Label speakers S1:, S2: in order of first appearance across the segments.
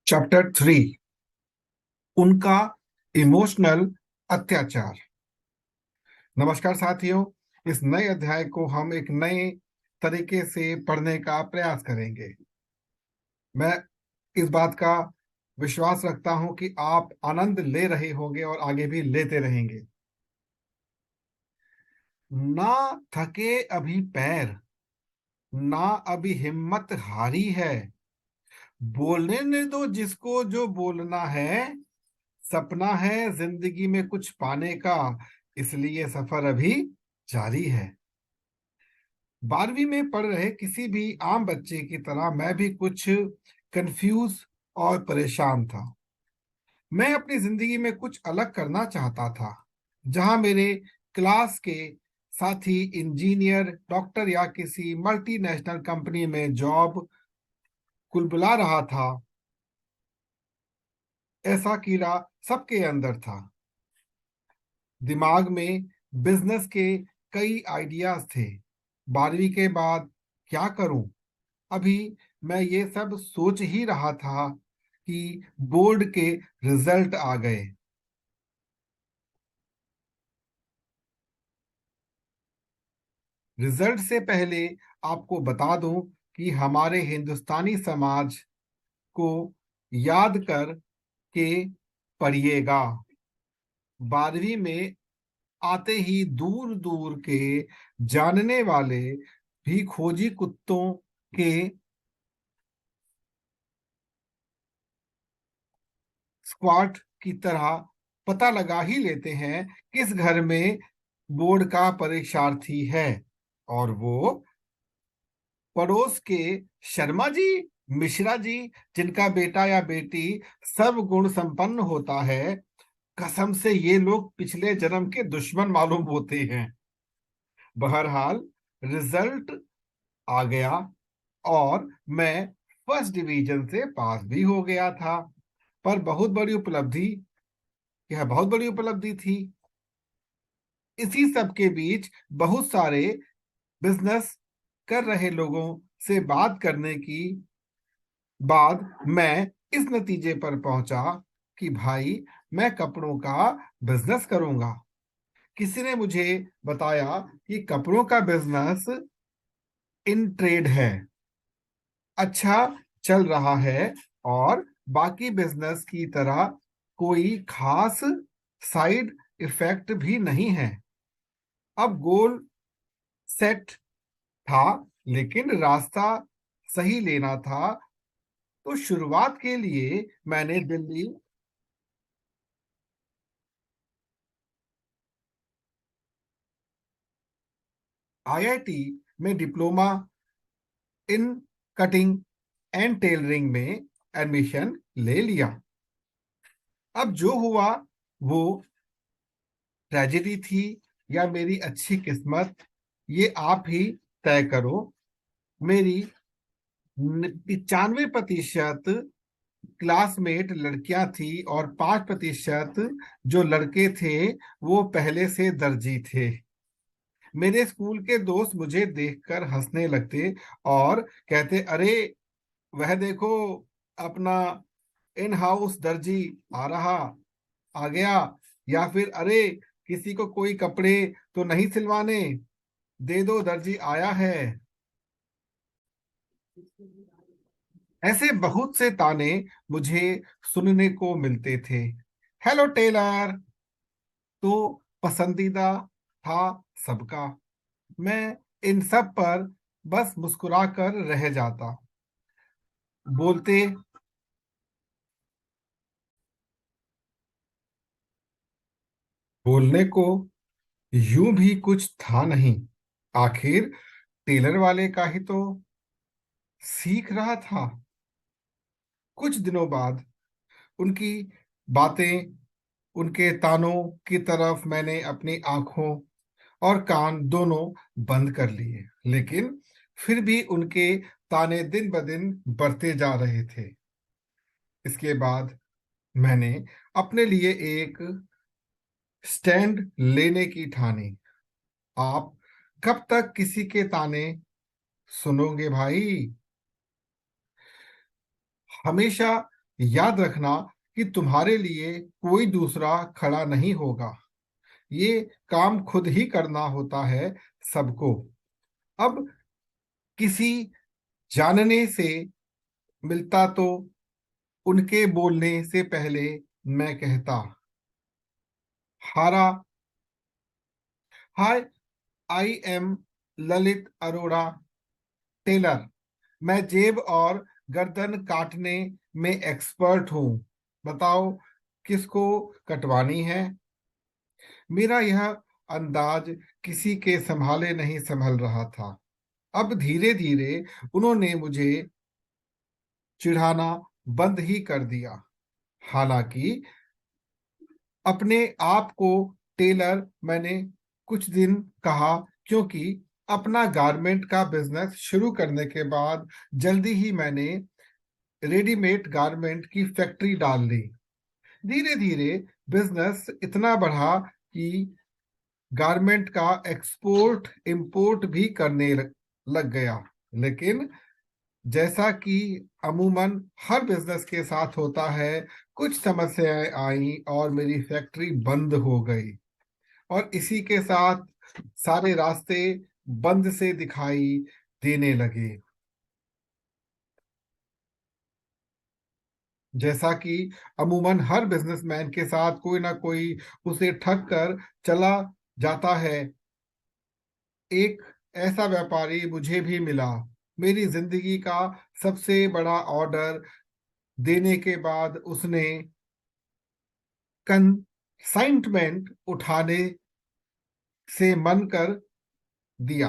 S1: Chapter 3। उनका emotional अत्याचार। नमस्कार साथियों, इस नए अध्याय को हम एक नए तरीके से पढ़ने का प्रयास करेंगे। मैं इस बात का विश्वास रखता हूं कि आप आनंद ले रहे होंगे और आगे भी लेते रहेंगे। ना थके अभी पैर, ना अभी हिम्मत हारी है, बोलने ने दो जिसको जो बोलना है। सपना है जिंदगी में कुछ पाने का, इसलिए सफर अभी जारी है। 12वीं में पढ़ रहे किसी भी आम बच्चे की तरह मैं भी कुछ कंफ्यूज और परेशान था। मैं अपनी जिंदगी में कुछ अलग करना चाहता था। जहां मेरे क्लास के साथी इंजीनियर, डॉक्टर या किसी मल्टीनेशनल कंपनी में जॉब कुलबुला रहा था, ऐसा कीड़ा सबके अंदर था। दिमाग में बिजनेस के कई आइडियाज थे। 12वीं के बाद क्या करूं? अभी मैं ये सब सोच ही रहा था कि बोर्ड के रिजल्ट आ गए। रिजल्ट से पहले आपको बता दूं कि हमारे हिंदुस्तानी समाज को याद कर के पढ़िएगा। 12वीं में आते ही दूर दूर के जानने वाले भी खोजी कुत्तों के स्क्वाड की तरह पता लगा ही लेते हैं किस घर में बोर्ड का परीक्षार्थी है। और वो पड़ोस के शर्मा जी, मिश्रा जी, जिनका बेटा या बेटी सब गुण संपन्न होता है, कसम से ये लोग पिछले जन्म के दुश्मन मालूम होते हैं। बहरहाल रिजल्ट आ गया और मैं फर्स्ट डिवीजन से पास भी हो गया था। पर बहुत बड़ी उपलब्धि थी। इसी सब के बीच बहुत सारे बिजनेस कर रहे लोगों से बात करने की बाद मैं इस नतीजे पर पहुंचा कि भाई, मैं कपड़ों का बिजनेस करूंगा। किसी ने मुझे बताया कि कपड़ों का बिजनेस इन ट्रेड है, अच्छा चल रहा है और बाकी बिजनेस की तरह कोई खास साइड इफेक्ट भी नहीं है। अब गोल सेट था, लेकिन रास्ता सही लेना था। तो शुरुआत के लिए मैंने दिल्ली आईआईटी में diploma in cutting and tailoring में एडमिशन ले लिया। अब जो हुआ वो ट्रेजेडी थी या मेरी अच्छी किस्मत, ये आप ही तय करो। मेरी 95% क्लासमेट लड़कियां थी और 5% जो लड़के थे वो पहले से दर्जी थे। मेरे स्कूल के दोस्त मुझे देखकर हंसने लगते और कहते, अरे वह देखो, अपना इन हाउस दर्जी आ रहा, आ गया। या फिर अरे, किसी को कोई कपड़े तो नहीं सिलवाने, दे दो, दर्जी आया है। ऐसे बहुत से ताने मुझे सुनने को मिलते थे। हेलो टेलर तो पसंदीदा था सबका। मैं इन सब पर बस मुस्कुराकर रह जाता। बोलते बोलने को यूं भी कुछ था नहीं, आखिर टेलर वाले का ही तो सीख रहा था। कुछ दिनों बाद उनकी बातें, उनके तानों की तरफ मैंने अपनी आंखों और कान दोनों बंद कर लिए, लेकिन फिर भी उनके ताने दिन ब दिन बढ़ते जा रहे थे। इसके बाद मैंने अपने लिए एक स्टैंड लेने की ठानी। आप कब तक किसी के ताने सुनोगे भाई? हमेशा याद रखना कि तुम्हारे लिए कोई दूसरा खड़ा नहीं होगा। ये काम खुद ही करना होता है सबको। अब किसी जानने से मिलता तो उनके बोलने से पहले मैं कहता, हारा hi, I am Lalit Arora tailor. मैं जेब और गर्दन काटने में एक्सपर्ट हूँ। बताओ किसको कटवानी है। मेरा यह अंदाज किसी के संभाले नहीं संभल रहा था। अब धीरे धीरे उन्होंने मुझे चिढ़ाना बंद ही कर दिया। हालांकि अपने आप को टेलर मैंने कुछ दिन कहा, क्योंकि अपना गारमेंट का बिजनेस शुरू करने के बाद जल्दी ही मैंने रेडीमेड गारमेंट की फैक्ट्री डाल ली। धीरे धीरे बिजनेस इतना बढ़ा कि गारमेंट का एक्सपोर्ट इंपोर्ट भी करने लग गया। लेकिन जैसा कि अमूमन हर बिजनेस के साथ होता है, कुछ समस्याएं आई और मेरी फैक्ट्री बंद हो गई। और इसी के साथ सारे रास्ते बंद से दिखाई देने लगे। जैसा कि अमूमन हर बिजनेसमैन के साथ कोई ना कोई उसे ठग कर चला जाता है, एक ऐसा व्यापारी मुझे भी मिला। मेरी जिंदगी का सबसे बड़ा ऑर्डर देने के बाद उसने कंसाइनमेंट उठाने से मन कर दिया।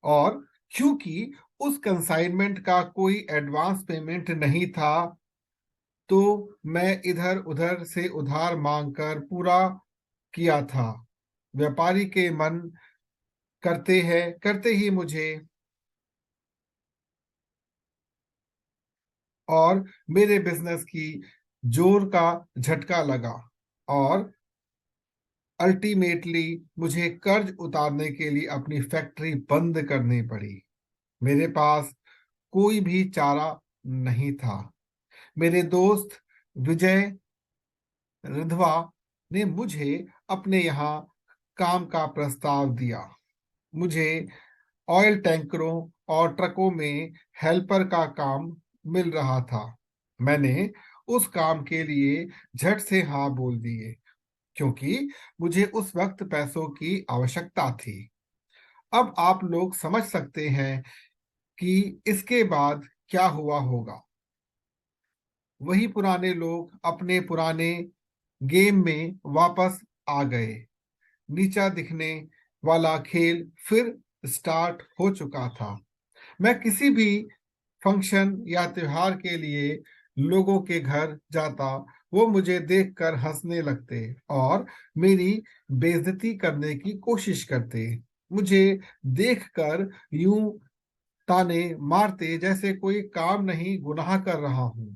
S1: और क्योंकि उस कंसाइनमेंट का कोई एडवांस पेमेंट नहीं था, तो मैं इधर उधर से उधार मांगकर पूरा किया था। व्यापारी के मन करते ही मुझे और मेरे बिजनेस की जोर का झटका लगा, और अल्टीमेटली मुझे कर्ज उतारने के लिए अपनी फैक्ट्री बंद करनी पड़ी। मेरे पास कोई भी चारा नहीं था। मेरे दोस्त विजय रिधवा ने मुझे अपने यहाँ काम का प्रस्ताव दिया। मुझे ऑयल टैंकरों और ट्रकों में हेल्पर का काम मिल रहा था। मैंने उस काम के लिए झट से हाँ बोल दिए, क्योंकि मुझे उस वक्त पैसों की आवश्यकता थी। अब आप लोग समझ सकते हैं कि इसके बाद क्या हुआ होगा। वही पुराने लोग अपने पुराने गेम में वापस आ गए। नीचा दिखने वाला खेल फिर स्टार्ट हो चुका था। मैं किसी भी फंक्शन या त्योहार के लिए लोगों के घर जाता, वो मुझे देखकर हंसने लगते और मेरी बेइज्जती करने की कोशिश करते। मुझे देखकर यूं ताने मारते जैसे कोई काम नहीं गुनाह कर रहा हूं।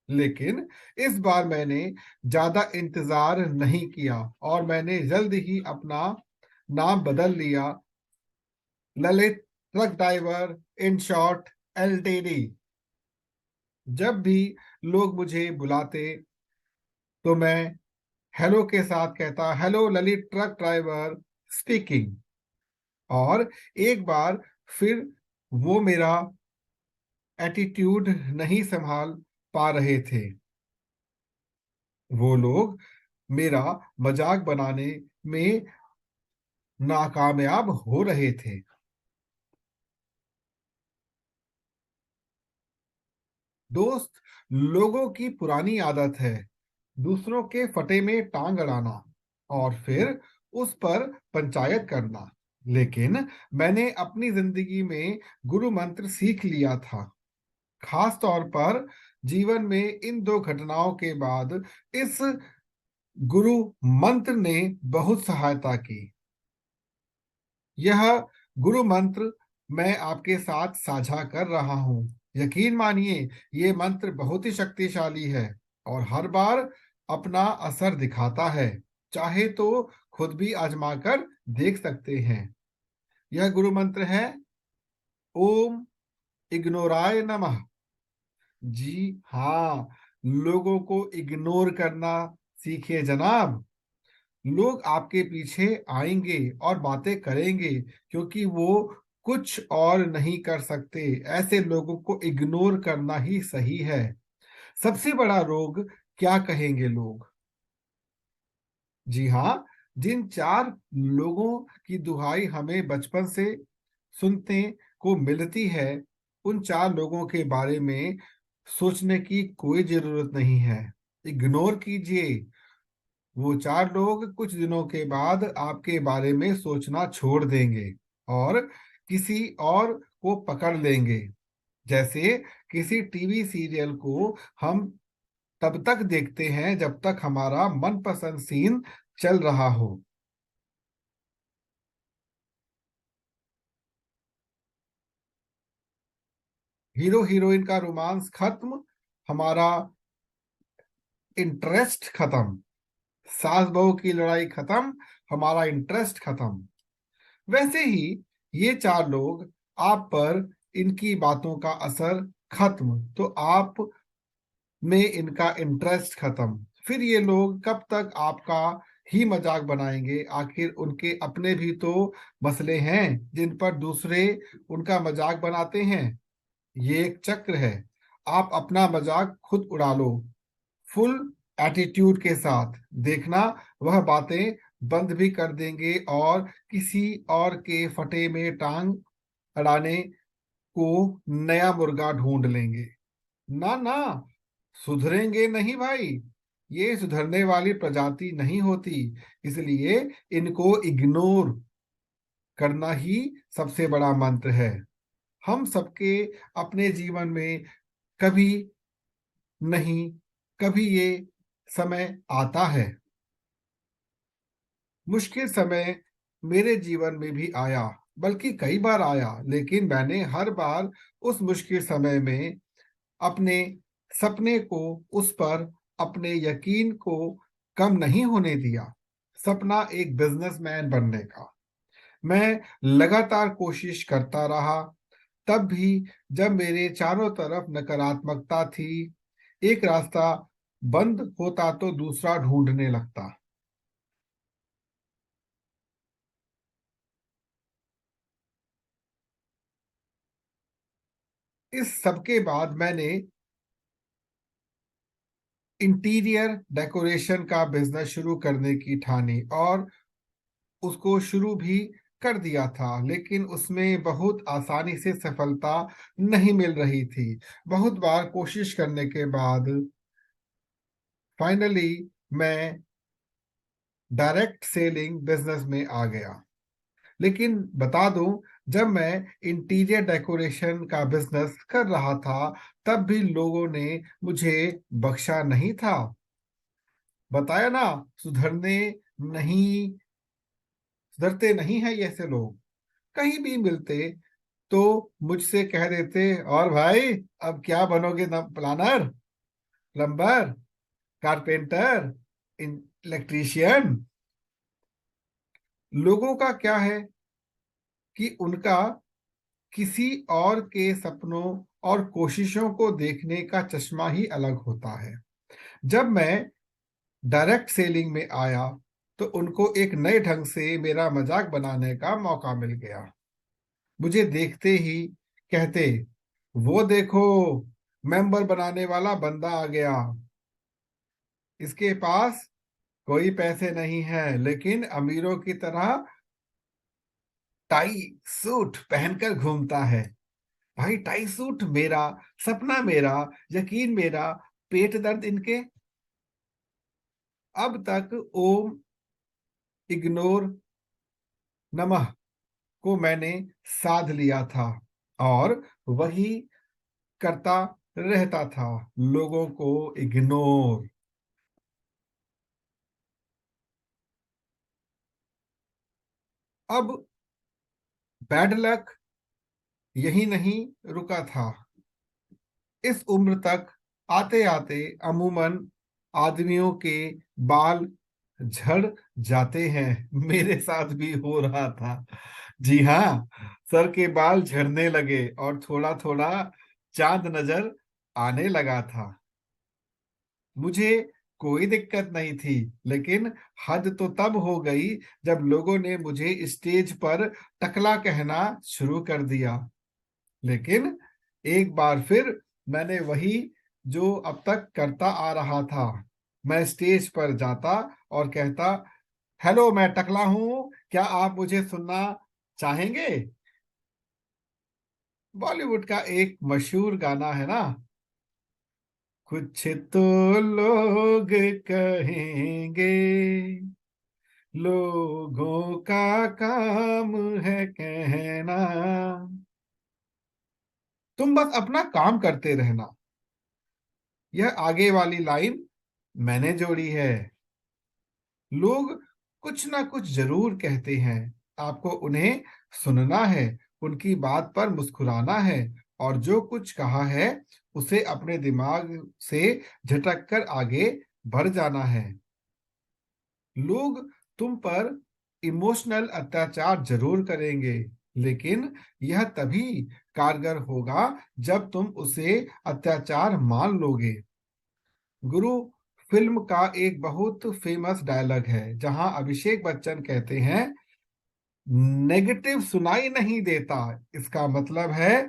S1: लेकिन इस बार मैंने ज्यादा इंतजार नहीं किया और मैंने जल्द ही अपना नाम बदल लिया, Lalit truck driver in short LTD. जब भी लोग मुझे बुलाते तो मैं हेलो के साथ कहता, hello Lalit truck driver speaking. और एक बार फिर वो मेरा एटीट्यूड नहीं संभाल पा रहे थे। वो लोग मेरा मजाक बनाने में नाकामयाब हो रहे थे। दोस्त, लोगों की पुरानी आदत है दूसरों के फटे में टांग अड़ाना और फिर उस पर पंचायत करना। लेकिन मैंने अपनी जिंदगी में गुरु मंत्र सीख लिया था। खास तौर पर जीवन में इन दो घटनाओं के बाद इस गुरु मंत्र ने बहुत सहायता की। यह गुरु मंत्र मैं आपके साथ साझा कर रहा हूं। यकीन मानिए, ये मंत्र बहुत ही शक्तिशाली है और हर बार अपना असर दिखाता है। चाहे तो खुद भी आजमा कर देख सकते हैं। यह गुरु मंत्र है, ओम इग्नोराय नमः। जी हाँ, लोगों को इग्नोर करना सीखिए जनाब। लोग आपके पीछे आएंगे और बातें करेंगे क्योंकि वो कुछ और नहीं कर सकते। ऐसे लोगों को इग्नोर करना ही सही है। सबसे बड़ा रोग क्या कहेंगे लोग? जी हाँ, जिन चार लोगों की दुहाई हमें बचपन से सुनने को मिलती है, उन चार लोगों के बारे में सोचने की कोई जरूरत नहीं है। इग्नोर कीजिए। वो चार लोग कुछ दिनों के बाद आपके बारे में सोचना छोड़ देंगे और किसी और को पकड़ लेंगे। जैसे किसी टीवी सीरियल को हम तब तक देखते हैं जब तक हमारा मनपसंद सीन चल रहा हो। हीरो हीरोइन का रोमांस खत्म, हमारा इंटरेस्ट खत्म। सास बहू की लड़ाई खत्म, हमारा इंटरेस्ट खत्म। वैसे ही ये चार लोग आप पर, इनकी बातों का असर खत्म तो आप में इनका इंटरेस्ट खत्म। फिर ये लोग कब तक आपका ही मजाक बनाएंगे? आखिर उनके अपने भी तो मसले हैं जिन पर दूसरे उनका मजाक बनाते हैं। ये एक चक्र है। आप अपना मजाक खुद उड़ा लो, फुल एटीट्यूड के साथ। देखना, वह बातें बंद भी कर देंगे और किसी और के फटे में टांग अड़ाने को नया मुर्गा ढूंढ लेंगे। ना ना, सुधरेंगे नहीं भाई। ये सुधरने वाली प्रजाति नहीं होती। इसलिए इनको इग्नोर करना ही सबसे बड़ा मंत्र है। हम सबके अपने जीवन में कभी नहीं कभी ये समय आता है। मुश्किल समय मेरे जीवन में भी आया, बल्कि कई बार आया, लेकिन मैंने हर बार उस मुश्किल समय में अपने सपने को, उस पर अपने यकीन को कम नहीं होने दिया। सपना एक बिजनेसमैन बनने का, मैं लगातार कोशिश करता रहा। तब भी जब मेरे चारों तरफ नकारात्मकता थी, एक रास्ता बंद होता तो दूसरा ढूंढने लगता। इस सबके बाद मैंने इंटीरियर डेकोरेशन का बिजनेस शुरू करने की ठानी और उसको शुरू भी कर दिया था, लेकिन उसमें बहुत आसानी से सफलता नहीं मिल रही थी। बहुत बार कोशिश करने के बाद फाइनली मैं डायरेक्ट सेलिंग बिजनेस में आ गया। लेकिन बता दूं, जब मैं इंटीरियर डेकोरेशन का बिजनेस कर रहा था, तब भी लोगों ने मुझे बख्शा नहीं था। बताया ना, सुधरने नहीं सुधरते नहीं है ये ऐसे लोग। कहीं भी मिलते तो मुझसे कह देते, और भाई अब क्या बनोगे? Planner, plumber, carpenter, electrician. लोगों का क्या है कि उनका किसी और के सपनों और कोशिशों को देखने का चश्मा ही अलग होता है। जब मैं डायरेक्ट सेलिंग में आया तो उनको एक नए ढंग से मेरा मजाक बनाने का मौका मिल गया। मुझे देखते ही कहते, वो देखो, मेंबर बनाने वाला बंदा आ गया। इसके पास कोई पैसे नहीं है, लेकिन अमीरों की तरह टाई सूट पहनकर घूमता है। भाई, टाई सूट मेरा, सपना मेरा, यकीन मेरा, पेट दर्द इनके। अब तक ओम इग्नोर नमः को मैंने साध लिया था और वही करता रहता था, लोगों को इग्नोर। अब बैड लक यही नहीं रुका था। इस उम्र तक आते आते अमूमन आदमियों के बाल झड़ जाते हैं। मेरे साथ भी हो रहा था। जी हाँ, सर के बाल झड़ने लगे और थोड़ा थोड़ा चांद नजर आने लगा था। मुझे कोई दिक्कत नहीं थी, लेकिन हद तो तब हो गई जब लोगों ने मुझे स्टेज पर टकला कहना शुरू कर दिया। लेकिन एक बार फिर मैंने वही जो अब तक करता आ रहा था। मैं स्टेज पर जाता और कहता, हेलो, मैं टकला हूं, क्या आप मुझे सुनना चाहेंगे? बॉलीवुड का एक मशहूर गाना है ना, कुछ तो लोग कहेंगे, लोगों का काम है कहना, तुम बस अपना काम करते रहना। यह आगे वाली लाइन मैंने जोड़ी है। लोग कुछ ना कुछ जरूर कहते हैं, आपको उन्हें सुनना है, उनकी बात पर मुस्कुराना है, और जो कुछ कहा है उसे अपने दिमाग से झटक कर आगे बढ़ जाना है। लोग तुम पर इमोशनल अत्याचार जरूर करेंगे, लेकिन यह तभी कारगर होगा जब तुम उसे अत्याचार मान लोगे। गुरु फिल्म का एक बहुत फेमस डायलॉग है जहां अभिषेक बच्चन कहते हैं, नेगेटिव सुनाई नहीं देता, इसका मतलब है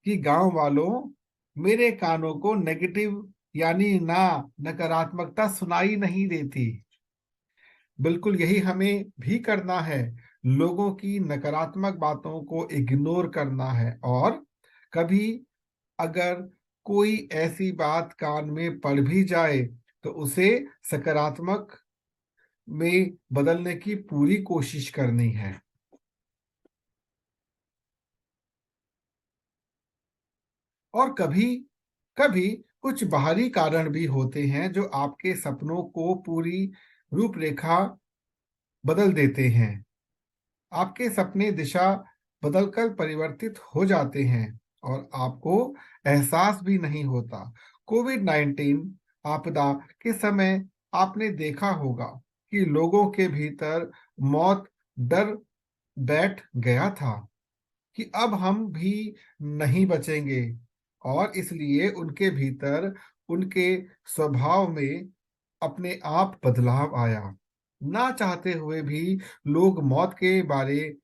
S1: कि गांव वालों, मेरे कानों को नेगेटिव यानी ना नकारात्मकता सुनाई नहीं देती। बिल्कुल यही हमें भी करना है। लोगों की नकारात्मक बातों को इग्नोर करना है, और कभी अगर कोई ऐसी बात कान में पड़ भी जाए तो उसे सकारात्मक में बदलने की पूरी कोशिश करनी है। और कभी कभी कुछ बाहरी कारण भी होते हैं जो आपके सपनों को पूरी रूपरेखा बदल देते हैं। आपके सपने दिशा बदलकर परिवर्तित हो जाते हैं और आपको एहसास भी नहीं होता। कोविड-19 आपदा के समय आपने देखा होगा कि लोगों के भीतर मौत डर बैठ गया था कि अब हम भी नहीं बचेंगे, और इसलिए उनके भीतर, उनके स्वभाव में अपने आप बदलाव आया। ना चाहते हुए भी लोग मौत के बारे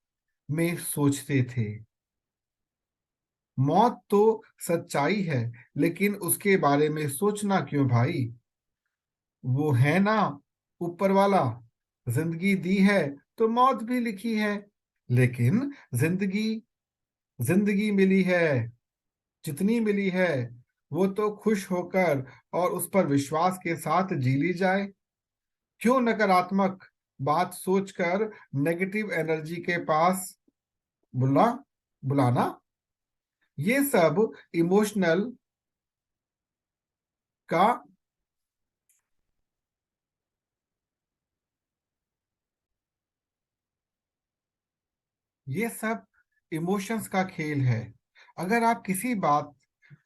S1: में सोचते थे। मौत तो सच्चाई है, लेकिन उसके बारे में सोचना क्यों भाई? वो है ना ऊपर वाला, जिंदगी दी है तो मौत भी लिखी है। लेकिन जिंदगी जिंदगी मिली है, जितनी मिली है वो तो खुश होकर और उस पर विश्वास के साथ जी ली जाए। क्यों नकारात्मक बात सोचकर नेगेटिव एनर्जी के पास बुला बुलाना? ये सब इमोशनल का ये सब इमोशंस का खेल है। अगर आप किसी बात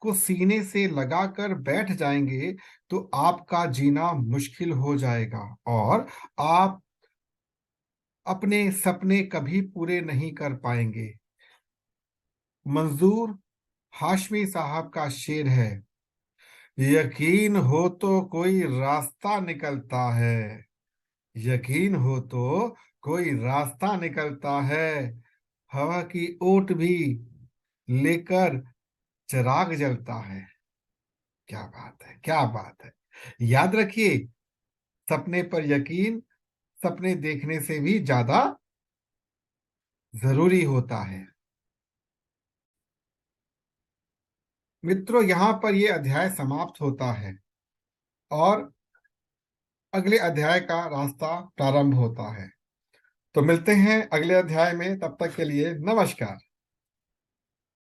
S1: को सीने से लगाकर बैठ जाएंगे तो आपका जीना मुश्किल हो जाएगा, और आप अपने सपने कभी पूरे नहीं कर पाएंगे। मंजूर हाशमी साहब का शेर है, यकीन हो तो कोई रास्ता निकलता है, यकीन हो तो कोई रास्ता निकलता है, हवा की ओट भी लेकर चिराग जलता है। क्या बात है, क्या बात है। याद रखिए, सपने पर यकीन सपने देखने से भी ज्यादा जरूरी होता है। मित्रों, यहाँ पर यह अध्याय समाप्त होता है और अगले अध्याय का रास्ता प्रारंभ होता है। तो मिलते हैं अगले अध्याय में, तब तक के लिए नमस्कार।